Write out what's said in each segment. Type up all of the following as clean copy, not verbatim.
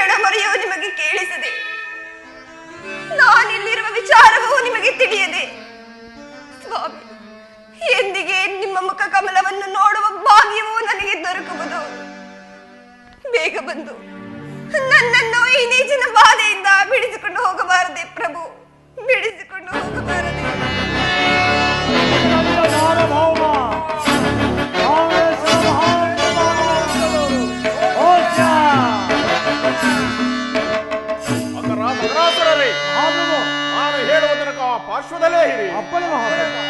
ರಾಮ ನಿಮಗೆ ಕೇಳಿಸದೆ, ನಾನಿಲ್ಲಿರುವ ವಿಚಾರವೂ ನಿಮಗೆ ತಿಳಿಯದೆ, ಸ್ವಾಮಿ ಎಂದಿಗೆ ನಿಮ್ಮ ಮುಖ ಕಮಲವನ್ನು ನೋಡುವ ಭಾಗ್ಯವೂ ನನಗೆ ದೊರಕುವುದು. ಬೇಗ ಬಂದು ನನ್ನನ್ನು ಈ ನೀಚಿನ ಬಾಧೆಯಿಂದ ಬಿಡಿಸಿಕೊಂಡು ಹೋಗಬಾರದೆ ಪ್ರಭು, ಬಿಡಿಸಿಕೊಂಡು ಹೋಗಬಾರದೆ. ನಾನು ಹೇಳುವ ತನಕ ಪಾರ್ಶ್ವದಲ್ಲೇ ಇರಿ. ಅಪ್ಪನೇ ಮಹಾಪ್ರಭು.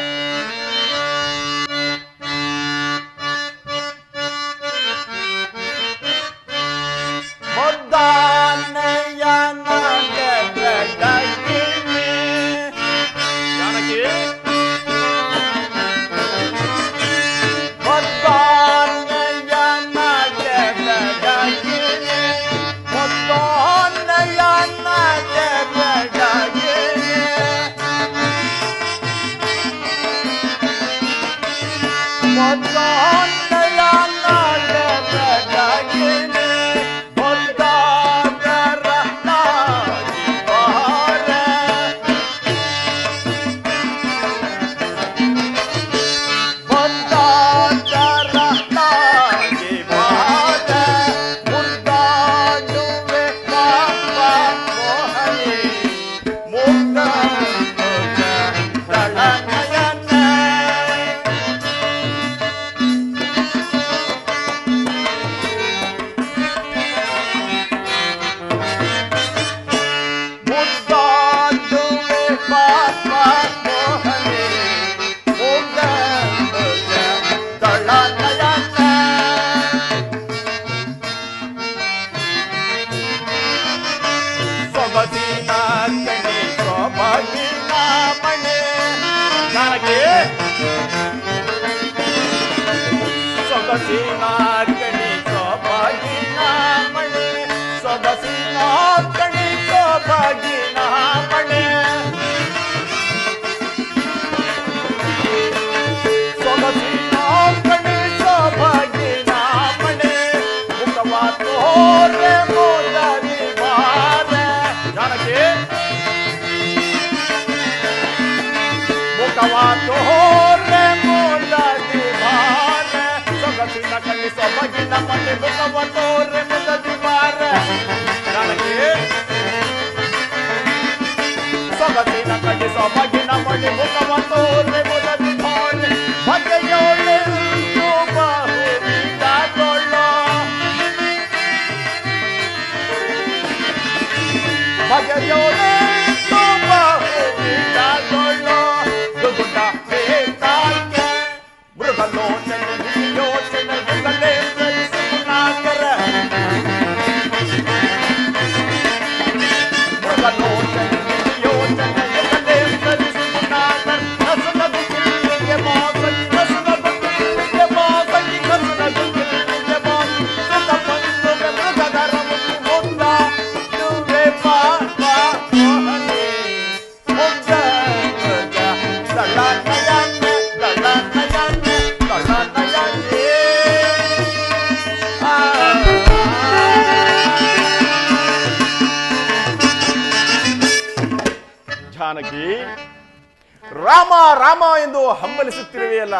ರಾಮ ರಾಮ ಎಂದು ಹಂಬಲಿಸುತ್ತಿರುವೆಯಲ್ಲ,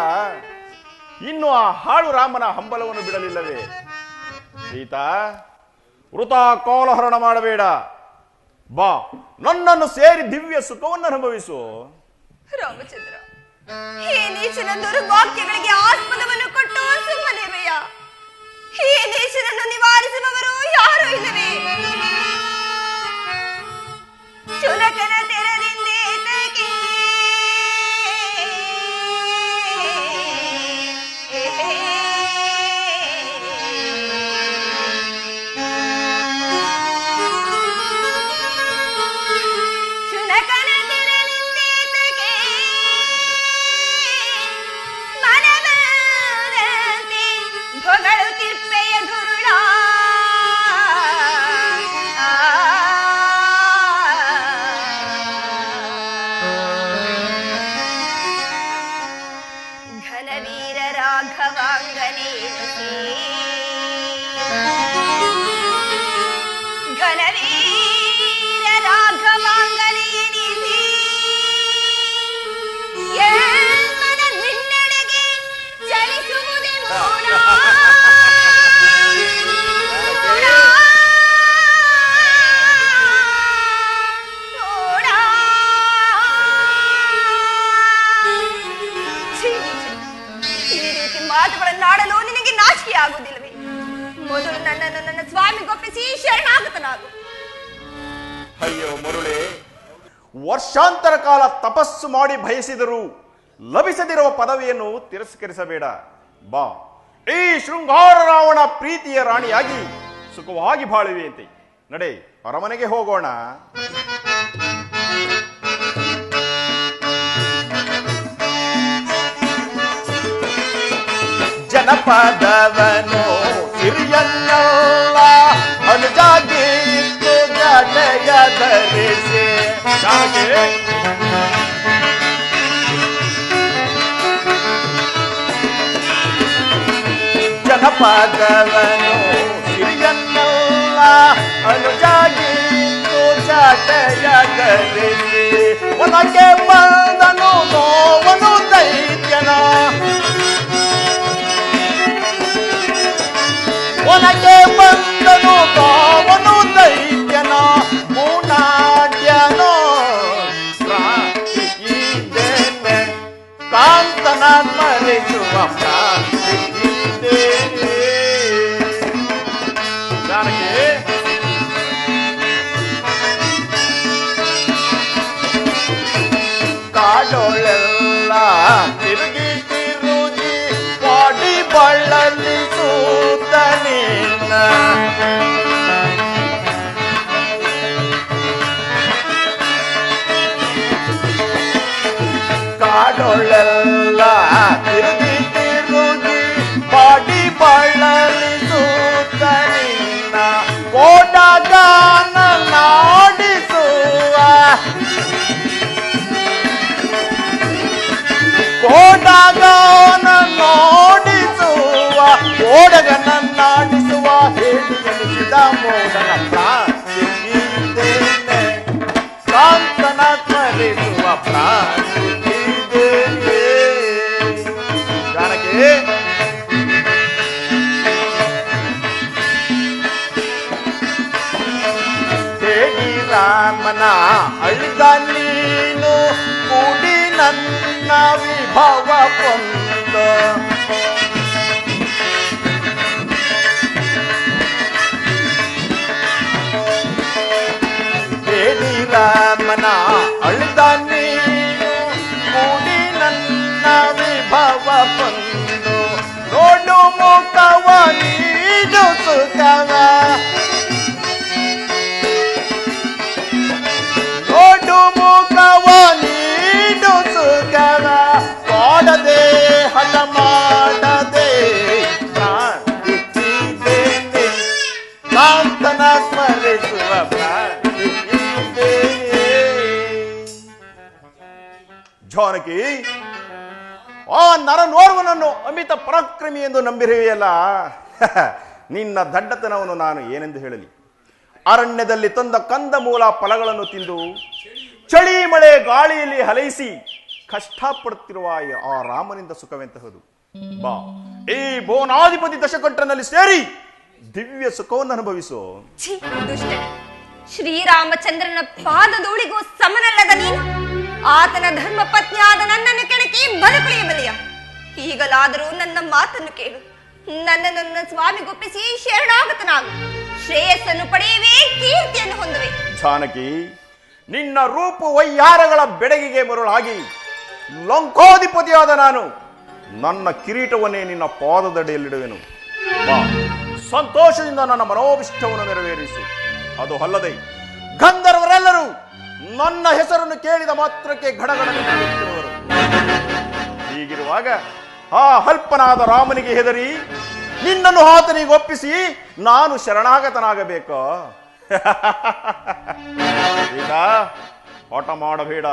ಇನ್ನು ಆ ಹಾಳು ರಾಮನ ಹಂಬಲವನ್ನು ಬಿಡಲಿಲ್ಲವೇ? ಸೀತಾ, ವೃಥಾ ಕೋಲಾಹಲ ಮಾಡಬೇಡ. ಬಾ, ನನ್ನನ್ನು ಸೇರಿ ದಿವ್ಯ ಸುಖವನ್ನು ಅನುಭವಿಸು. ರಾಮಚಂದ್ರ, ಈ ನೀಚನ ದುರ್ವಾಕ್ಯಗಳಿಗೆ ಆಸ್ಪದವನ್ನು ಕೊಟ್ಟು ಸುಮ್ಮನಿರುವೆಯ? ಈ ನೀಚನನ್ನು ನಿವಾರಿಸುವವರು ಯಾರು ಇಲ್ಲವೇ? ಚುನಕನ ತೆರದಿಂದೇತಕ್ಕೆ ಮಾತುಗಳನ್ನಾಡಲು ನಿನಗೆ ನಾಚಿಕೆ ಆಗುವುದಿಲ್ಲವೇ? ಮೊದಲು ನನ್ನನ್ನು ನನ್ನ ಸ್ವಾಮಿಗೊಪ್ಪಿಸಿ ಶರಣಾಗತನಾಗು. ಅಯ್ಯೋ ಮರುಳೆ, ವರ್ಷಾಂತರ ಕಾಲ ತಪಸ್ಸು ಮಾಡಿ ಬಯಸಿದರೂ ಲಭಿಸದಿರುವ ಪದವಿಯನ್ನು ತಿರಸ್ಕರಿಸಬೇಡ. ಬಾ, ಈ ಶೃಂಗಾರ ರಾವಣ ಪ್ರೀತಿಯ ರಾಣಿಯಾಗಿ ಸುಖವಾಗಿ ಬಾಳುವೆಯಂತೆ. ನಡೆ, ಅರಮನೆಗೆ ಹೋಗೋಣ. ಜನಪದವನು ಸಿರಿಯನ್ನಲ್ಲ ಅನುಜಾಗಿತ್ತು ಜಡೆಯ ಧರಿಸಿ. ಜನಪದವನು ಸಿರಿಯನ್ನಲ್ಲ ಅನುಜಾಗಿತ್ತು ಜಡೆಯ ಧರಿಸಿ. ಒನಗೆ ಬಂದನು ನೋವನು ದೈತ್ಯನ, ಒನಗೆ ಬಂದನು ಕಾವನು ದೈತ್ಯನ, ಮೂನಾಡ್ಯನೋ ಪ್ರಾರ್ಥಿಸಿದ್ದೇನೆ, ಕಾಂತನ ಸ್ಮರಿಸುವ ಪ್ರಾರ್ಥಿಸಿದ್ದೇನೆ. ಜಾನಕಿ, ಕಾಡೋಳೆಲ್ಲ ತಿರುಗಿ ತಿರುಗಿ ಪಾಡಿ ಬಳ್ಳಲಿ ಸೂತನಿನ್ನ, ಕಾಡೋಳೆಲ್ಲ ತಿರುಗಿ ತಿರುಗಿ ಪಾಡಿ ಬಳ್ಳಲಿ ಸೂತನಿನ್ನ, ಕೋಟಗಾನ ನಾಡಿಸುವ, ಕೋಟಗಾನ ನೋಡಿಸುವ, ಓಡಗನನ್ನಾಡಿಸುವ ಹೇಳಿ ಎನಿಸಿದ ಮೋಡನ ಪ್ರಾರ್ಥಿಸಿದ್ದೇನೆ, ಕಾಂತನ ಸ್ಮರಿಸುವ ಪ್ರಾರ್ಥಿಸಿದ್ದೇನೆ. ಜಾನಕಿ, ಹೇಳಿ ರಾಮನ ಅಳಿದ ನೀನು ಕೂಡಿ ನನ್ನ ವಿಭವ ಕೊಂದ, ಹೇಳಿ ರಾಮನ ಅಳಿದ ನೀನು ಕೂಡಿ ನನ್ನ ವಿಭವ ಕೊಂದು, ನೋಡು ಮುಖವ ನೀಡು ಸುಖವ, ನೋಡು ಮುಖವ ನೀಡು ಸುಖವ, ಮಾಡದೆ ಹಠ ಮಾಡದೆ ಪ್ರಾರ್ಥಿಸಿದ್ದೇನೆ, ಕಾಂತನ ಸ್ಮರಿಸುವ ಪ್ರಾರ್ಥಿಸಿದ್ದೇನೆ. ಜಾನಕಿ, ಆ ನರನೋರ್ವನನ್ನು ಅಮಿತ ಪರಾಕ್ರಮಿ ಎಂದು ನಂಬಿರುವೆಯಲ್ಲ, ನಿನ್ನ ದಡ್ಡತನವನ್ನು ನಾನು ಏನೆಂದು ಹೇಳಲಿ? ಅರಣ್ಯದಲ್ಲಿ ತಂದ ಕಂದ ಮೂಲ ಫಲಗಳನ್ನು ತಿಂದು ಚಳಿ ಮಳೆ ಗಾಳಿಯಲ್ಲಿ ಹಲೈಸಿ ಕಷ್ಟಪಡುತ್ತಿರುವ ಆ ರಾಮನಿಂದ ಸುಖವೆಂತಹದು? ಬಾ, ಈ ಭುವನಾಧಿಪತಿ ದಶಕಂಠನಲ್ಲಿ ಸೇರಿ ದಿವ್ಯ ಸುಖವನ್ನು ಅನುಭವಿಸು. ದುಷ್ಟನೆ, ಶ್ರೀರಾಮಚಂದ್ರನ ಪಾದಧೂಳಿಗೂ ಸಮನಲ್ಲದ ನೀನು ಆತನ ಧರ್ಮ ಪತ್ನಿಯಾದ ನನ್ನನ್ನು ಕೆಣಕಿ ಬದುಕುಳಿಯಬಲ್ಲೆಯ? ಈಗಲಾದರೂ ನನ್ನ ಮಾತನ್ನು ಕೇಳು. ನನ್ನ ಸ್ವಾಮಿಗೊಪ್ಪಿಸಿ ಶರಣಾಗತನಾಗು. ಶ್ರೇಯಸ್ಸನ್ನು ಪಡೆಯುವೆ, ಕೀರ್ತಿಯನ್ನು ಹೊಂದುವೆ. ಜಾನಕಿ, ನಿನ್ನ ರೂಪ ವೈಯಾರಗಳ ಬೆಡಗಿಗೆ ಮರುಳಾಗಿ ಲಂಕಾಧಿಪತಿಯಾದ ನಾನು ನನ್ನ ಕಿರೀಟವನ್ನೇ ನಿನ್ನ ಪಾದದಡಿಯಲ್ಲಿಡುವೆನು. ಬಾ, ಸಂತೋಷದಿಂದ ನನ್ನ ಮನೋಭಿಷ್ಟವನ್ನು ನೆರವೇರಿಸು. ಅದು ಅಲ್ಲದೆ ಗಂಧರ್ವರೆಲ್ಲರೂ ನನ್ನ ಹೆಸರನ್ನು ಕೇಳಿದ ಮಾತ್ರಕ್ಕೆ ಗಡಗಡನೆ ನಡುತ್ತಿರುವರು. ಹೀಗಿರುವಾಗ ಆ ಅಲ್ಪನಾದ ರಾಮನಿಗೆ ಹೆದರಿ ನಿನ್ನನ್ನು ಆತನಿಗೆ ಒಪ್ಪಿಸಿ ನಾನು ಶರಣಾಗತನಾಗಬೇಕು? ಈಗ ಹಠ ಮಾಡಬೇಡ.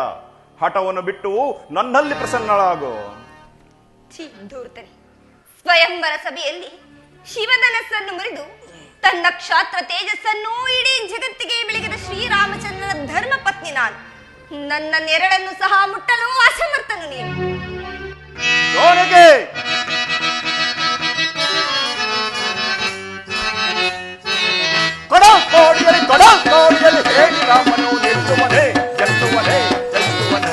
ಹಠವನ್ನು ಬಿಟ್ಟು ನನ್ನಲ್ಲಿ ಪ್ರಸನ್ನಳಾಗು. ಧೂರ್ತನೆ, ಸ್ವಯಂವರ ಸಭೆಯಲ್ಲಿ ಶಿವಧನಸ್ಸನ್ನು ಮುರಿದು ತನ್ನ ಕ್ಷಾತ್ರ ತೇಜಸ್ಸನ್ನು ಇಡೀ ಜಗತ್ತಿಗೆ ಬೆಳಗಿದ ಶ್ರೀರಾಮಚಂದ್ರನ ಧರ್ಮ ಪತ್ನಿ ನಾನು. ನನ್ನ ನೆರಳನ್ನು ಸಹ ಮುಟ್ಟಲು ಅಸಮರ್ಥನು ನೀನು. ಕಡಲ್ ಹೇಳಿ ರಾಮನು ನಿಲ್ಲುವನೇ ಗೆಲ್ಲುವನೇ ಗೆಲ್ಲುವನೇ.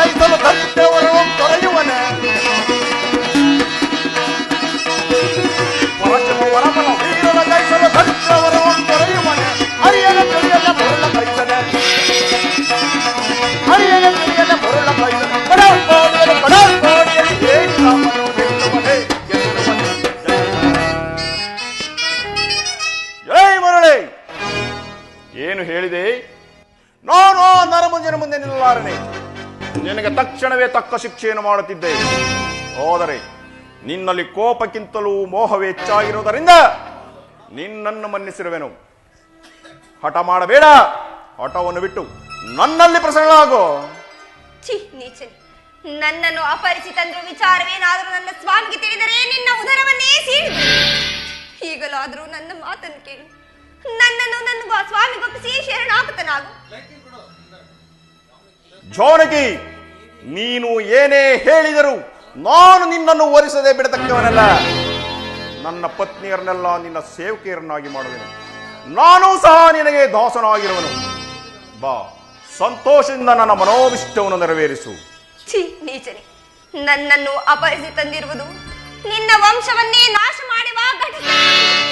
ಜಯಿಸಲು ಸತ್ಯವರವು ತೊರೆಯುವನೆ ವರಮನ ವೀರನ ಜಯಿಸಲು ಸತ್ಯವರವು ತೊರೆಯುವನೆ ಹರಿಯನ ತಿಳಿಯದ ಮೊರಳ ಕೈಸನೆ ಹರಿಯನ ತಿಳಿಯದ ಮೊರಳ ಕೈಸನೆ ಕಡಲ್ಕೋಡಿಯಲ್ಲಿ ಹೇಳಿ ರಾಮನು ಗೆಲ್ಲುವನೆ ಜೈ ಮರಳಿ. ಏನು ಹೇಳಿದೆ? ನಾನು ನರಮುಂಜನ ಮುಂದೆ ನಿಲ್ಲಲಾರನೆ. ನಿನಗೆ ತಕ್ಷಣವೇ ತಕ್ಕ ಶಿಕ್ಷೆಯನ್ನು ಮಾಡುತ್ತಿದ್ದೆ. ಹೋದರೆ ನಿನ್ನಲ್ಲಿ ಕೋಪಕ್ಕಿಂತಲೂ ಮೋಹವೇ ಹೆಚ್ಚಾಗಿರುವುದರಿಂದ ನಿನ್ನನ್ನು ಮನ್ನಿಸಿರುವೆನು. ಹಠ ಮಾಡಬೇಡ. ಹಠವನ್ನು ಬಿಟ್ಟು ನನ್ನಲ್ಲಿ ಪ್ರಸನ್ನಳಾಗೋ. ಛೀ ನೀಚನೆ, ನನ್ನನ್ನು ಅಪರಿಚಿತಂದ್ರ ವಿಚಾರವೇನಾದರೂ ನನ್ನ ಸ್ವಾಮಿಗೆ ತಿಳಿದರೆ ನಿನ್ನ ಉದರವನ್ನೇ ಸೀಳಿದೆ. ಈಗಲಾದರೂ ನನ್ನ ಮಾತನ್ನು ಕೇಳು. ನನ್ನನ್ನು ನನ್ನ ಸ್ವಾಮಿಗೊಪ್ಪಿಸಿ ಶರಣಾಗತನಾಗು. ಜಾನಕಿ, ನೀನು ಏನೇ ಹೇಳಿದರೂ ನಾನು ನಿನ್ನನ್ನು ಒರಿಸದೆ ಬಿಡತಕ್ಕವನಲ್ಲ. ನನ್ನ ಪತ್ನಿಯರನ್ನೆಲ್ಲ ನಿನ್ನ ಸೇವಕಿಯರನ್ನಾಗಿ ಮಾಡುವೆನು. ನಾನೂ ಸಹ ನಿನಗೆ ದಾಸನಾಗಿರುವನು. ಬಾ, ಸಂತೋಷದಿಂದ ನನ್ನ ಮನೋಭಿಷ್ಟವನ್ನು ನೆರವೇರಿಸು. ಛೀ ನೀಚನೆ, ನನ್ನನ್ನು ಅಪರಿಸಿ ತಂದಿರುವುದು ನಿನ್ನ ವಂಶವನ್ನೇ ನಾಶ ಮಾಡುವ ಘಟನೆ.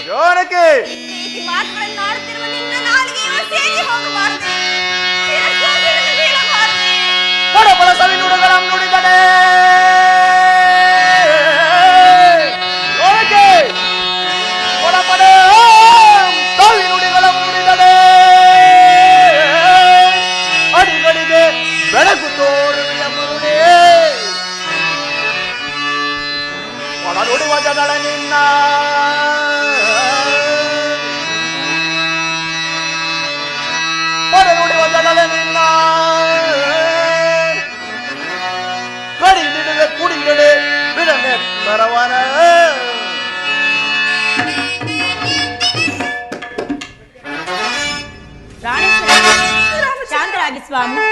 ಜಾನಕಿ, ಈ ಮಾತುಗಳನ್ನು ಆಡುತ್ತಿರುವ ನಿನ್ನ ನಾಲಿಗೆಯು ಸೇರಿ ಹೋಗಬಾರದೆ, ಶಿರಸ್ಸು ಬೀಳಬಾರದೆ. ಪಡಪಡ ಸವಿನುಡಿಗಳನ್ನು ನುಡಿದನೆ. ಜಾನಕಿ, ಪಡಪಡ ಸವಿನುಡಿಗಳನ್ನು ನುಡಿದನೆ. ಅಡಿಗಳಿಗೆ ಬೆಳಕು ತೋರುವಿಯ ಮುರುಡೆ ಒಳ ನುಡಿವ ಜನಳ ನಿನ್ನ ಒಳ ನುಡಿವ ಜನಳ ನಿನ್ನ ಕಡಿದಿಡುವೆ ಕುಡಿದಡೆ ಬಿಡನೆ ಬರವನ. ಶಾಂತರಾಗಿ ಸ್ವಾಮಿ.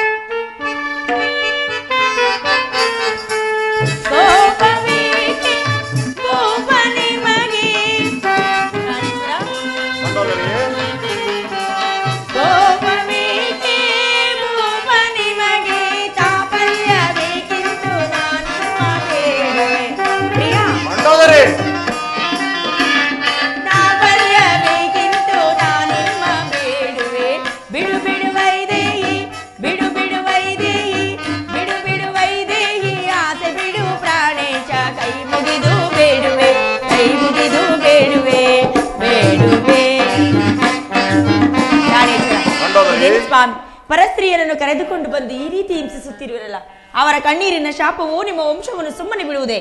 ಸ್ವಾಮಿ, ಪರಸ್ತ್ರೀಯರನ್ನು ಕರೆದುಕೊಂಡು ಬಂದು ಈ ರೀತಿ ಹಿಂಸಿಸುತ್ತಿರುವರಲ್ಲ, ಅವರ ಕಣ್ಣೀರಿನ ಶಾಪವು ನಿಮ್ಮ ವಂಶವನ್ನು ಸುಮ್ಮನೆ ಬಿಡುವುದೇ?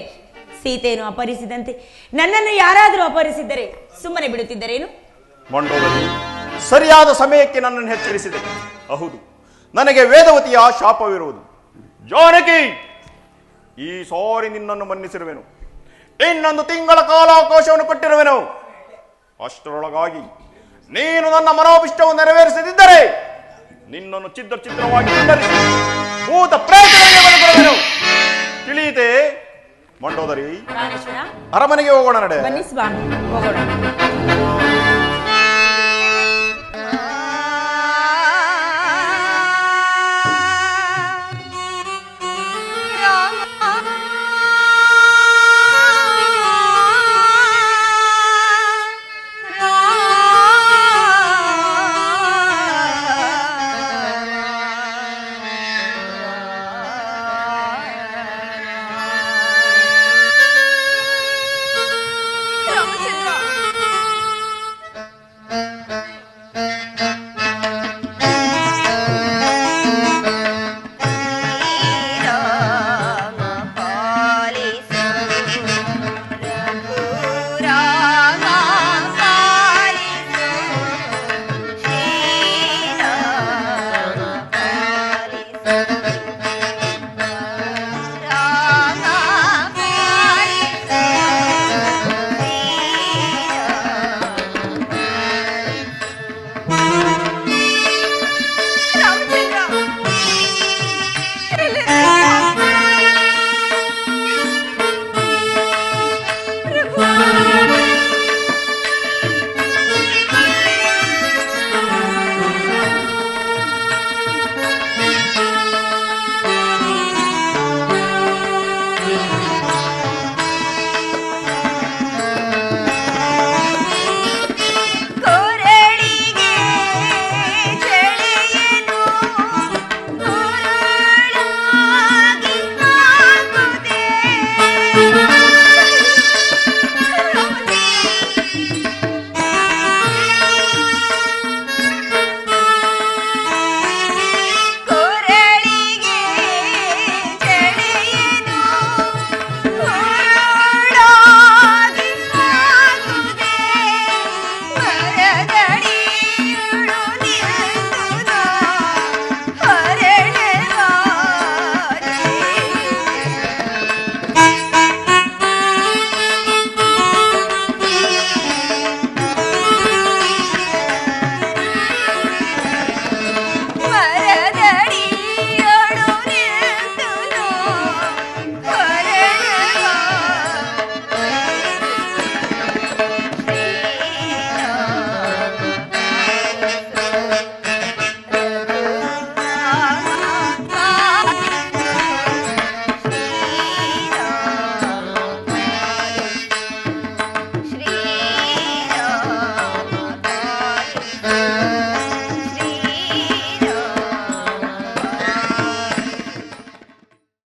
ಸೀತೆಯನ್ನು ಅಪಹರಿಸಿದಂತೆ ನನ್ನನ್ನು ಯಾರಾದರೂ ಅಪಹರಿಸಿದ್ದರೆ ಸುಮ್ಮನೆ ಬಿಡುತ್ತಿದ್ದರೇನು? ಮಂಡೋದರಿ, ಸರಿಯಾದ ಸಮಯಕ್ಕೆ ನನ್ನನ್ನು ಎಚ್ಚರಿಸಿದೆ. ಹೌದು, ನನಗೆ ವೇದವತಿಯ ಶಾಪವಿರುವುದು. ಜಾನಕಿ, ಈ ಸಾರಿ ನಿನ್ನನ್ನು ಮನ್ನಿಸಿರುವೆನು. ಇನ್ನೊಂದು ತಿಂಗಳ ಕಾಲಾವಕಾಶವನ್ನು ಕೊಟ್ಟಿರುವೆನು. ಅಷ್ಟರೊಳಗಾಗಿ ನೀನು ನನ್ನ ಮನೋಭಿಷ್ಟವನ್ನು ನೆರವೇರಿಸದಿದ್ದರೆ ನಿನ್ನನ್ನು ಚಿತ್ರವಾಗಿ ಭೂತ ಪ್ರೇತಗಳನ್ನು ತಿಳಿಯಿತೆ. ಮಂಡೋದರಿ, ಅರಮನೆಗೆ ಹೋಗೋಣ. ನಡೆ. ಬನ್ನಿ ಸ್ವಾಮಿ, ಹೋಗೋಣ.